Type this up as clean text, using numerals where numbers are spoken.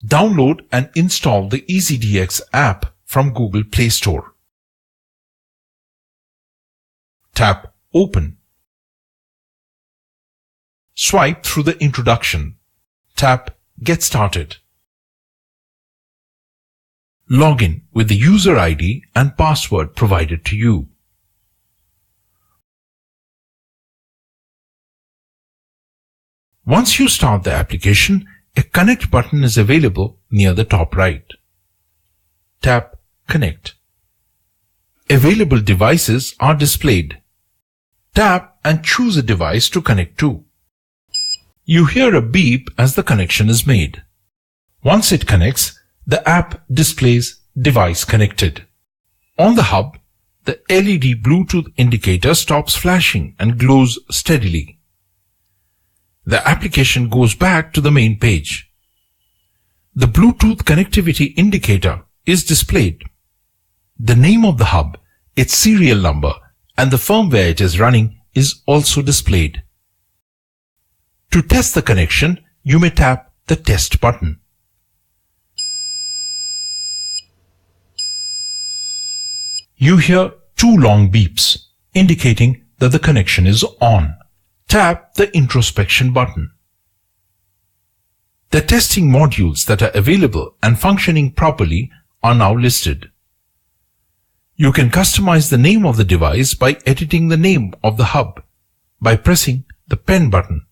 Download and install the EzDx app from Google Play Store. Tap Open. Swipe through the introduction. Tap Get Started. Log in with the user ID and password provided to you. Once you start the application, a Connect button is available near the top right. Tap Connect. Available devices are displayed. Tap and choose a device to connect to. You hear a beep as the connection is made. Once it connects, the app displays Device Connected. On the hub, the LED Bluetooth indicator stops flashing and glows steadily. The application goes back to the main page. The Bluetooth connectivity indicator is displayed. The name of the hub, its serial number, and the firmware it is running is also displayed. To test the connection, you may tap the Test button. You hear two long beeps indicating that the connection is on. Tap the Introspection button. The testing modules that are available and functioning properly are now listed. You can customize the name of the device by editing the name of the hub by pressing the Pen button.